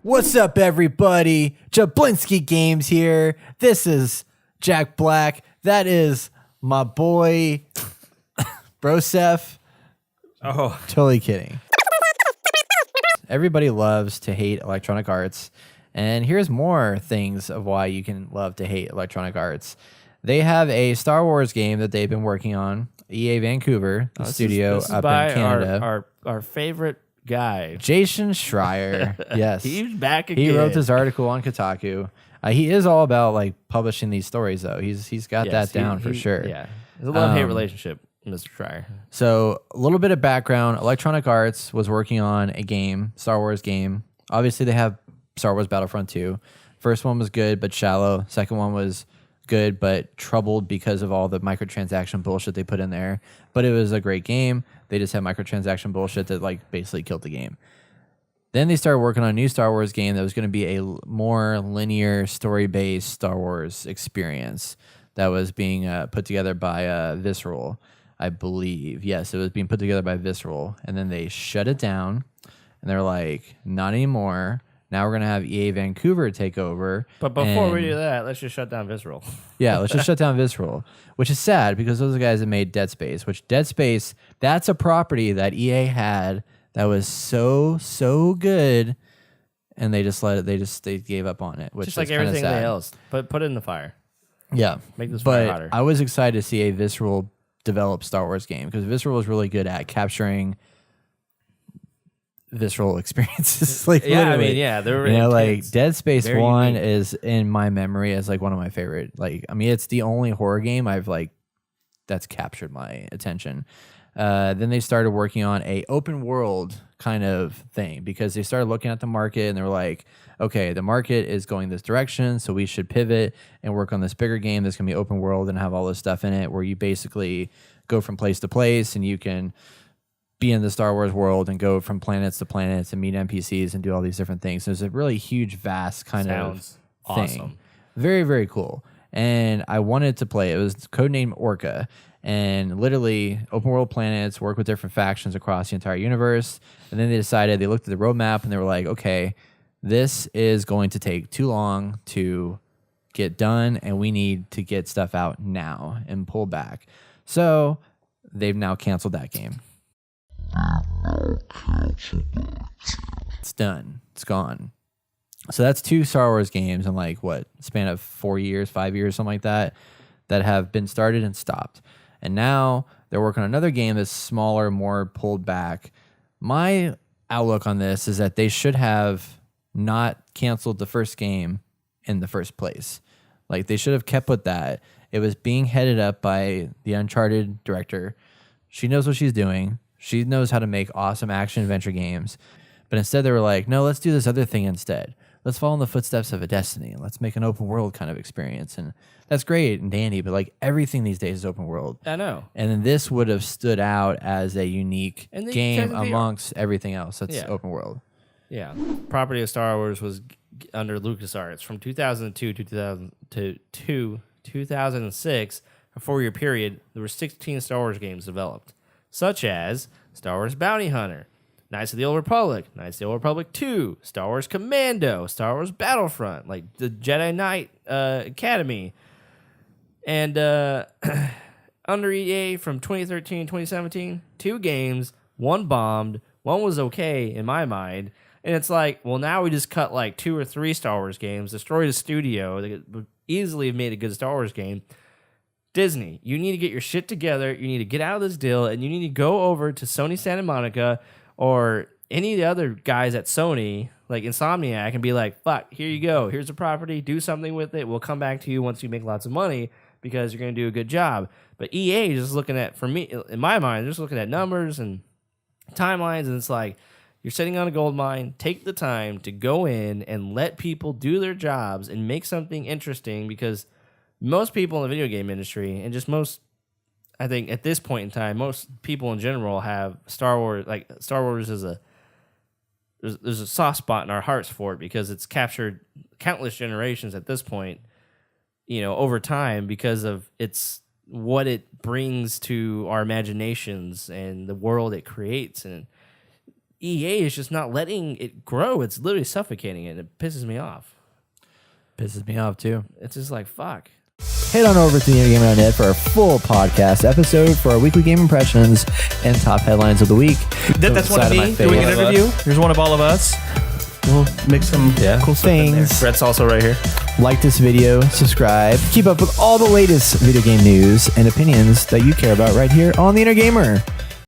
What's up, everybody? Jablinski Games here. This is Jack Black. That is my boy, Broseph. Oh, totally kidding. Everybody loves to hate Electronic Arts, and here's more things of why you can love to hate Electronic Arts. They have a Star Wars game that they've been working on. EA Vancouver, the studio this is up by in Canada. Our favorite guy, Jason Schreier. Yes, he's back again. He wrote this article on Kotaku. He is all about like publishing these stories, though. He's got that down for sure. Yeah, it's a love-hate relationship, Mr. Schreier. So a little bit of background: Electronic Arts was working on a game, Star Wars game. Obviously, they have Star Wars Battlefront 2. First one was good but shallow. Second one was good but troubled because of all the microtransaction bullshit they put in there. But it was a great game. They just had microtransaction bullshit that like basically killed the game. Then they started working on a new Star Wars game that was going to be a more linear, story-based Star Wars experience that was being put together by Visceral, I believe. Yes, it was being put together by Visceral. And then they shut it down, and they're like, not anymore. Now we're going to have EA Vancouver take over. But before we do that, let's just shut down Visceral. Yeah, let's just shut down Visceral, which is sad because those are the guys that made Dead Space, which Dead Space, that's a property that EA had that was so good, and they just let it, they gave up on it, which Just is like everything sad. else. But put it in the fire. Yeah. Make this fire but hotter. I was excited to see a Visceral develop Star Wars game because Visceral was really good at capturing visceral experiences. Like, yeah, literally. I mean, yeah, they were like Dead Space Very 1 unique. is in my memory as like one of my favorite. Like, I mean, it's the only horror game I've like that's captured my attention. Then they started working on a open world kind of thing because they started looking at the market and they were like, okay, the market is going this direction, so we should pivot and work on this bigger game that's going to be open world and have all this stuff in it where you basically go from place to place and you can be in the Star Wars world and go from planets to planets and meet NPCs and do all these different things. So it's a really huge, vast kind Sounds of thing. awesome. Very, very cool. And I wanted to play. It was codenamed Orca. And literally open world planets, work with different factions across the entire universe. And then they decided, they looked at the roadmap and they were like, okay, this is going to take too long to get done. And we need to get stuff out now and pull back. So they've now canceled that game. It's done. It's gone. So that's 2 Star Wars games in like what span of 4 years, 5 years, something like that have been started and stopped. And now they're working on another game that's smaller, more pulled back. My outlook on this is that they should have not canceled the first game in the first place. Like they should have kept with that. It was being headed up by the Uncharted director. She knows what she's doing. She knows how to make awesome action adventure games. But instead they were like, no, let's do this other thing instead. Let's follow in the footsteps of a Destiny and let's make an open world kind of experience. And that's great and dandy, but like everything these days is open world. I know. And then this would have stood out as a unique And they game technically amongst everything else that's open world. Yeah. Property of Star Wars was under LucasArts from 2002 to 2006, a 4-year period. There were 16 Star Wars games developed, such as Star Wars Bounty Hunter, Knights of the Old Republic, Knights of the Old Republic 2, Star Wars Commando, Star Wars Battlefront, like the Jedi Knight Academy. And under EA from 2013 2017, 2 games, 1 bombed, 1 was okay in my mind. And it's like, well, now we just cut like 2 or 3 Star Wars games, destroyed a studio that would easily have made a good Star Wars game. Disney, you need to get your shit together. You need to get out of this deal, and you need to go over to Sony Santa Monica or any of the other guys at Sony, like Insomniac, and be like, fuck, here you go. Here's a property. Do something with it. We'll come back to you once you make lots of money because you're going to do a good job. But EA is just looking at, for me, in my mind, they're just looking at numbers and timelines, and it's like, you're sitting on a gold mine. Take the time to go in and let people do their jobs and make something interesting, because most people in the video game industry, and just most, I think at this point in time, most people in general have Star Wars, like Star Wars is there's a soft spot in our hearts for it because it's captured countless generations at this point, you know, over time, because of its what it brings to our imaginations and the world it creates. And EA is just not letting it grow. It's literally suffocating it. And it pisses me off. Pisses me off too. It's just like, fuck. Head on over to thegamer.net for our full podcast episode for our weekly game impressions and top headlines of the week. That's one of me doing an interview. Here's one of all of us. We'll mix some cool things. Brett's also right here. Like this video, subscribe, keep up with all the latest video game news and opinions that you care about right here on The Inner Gamer.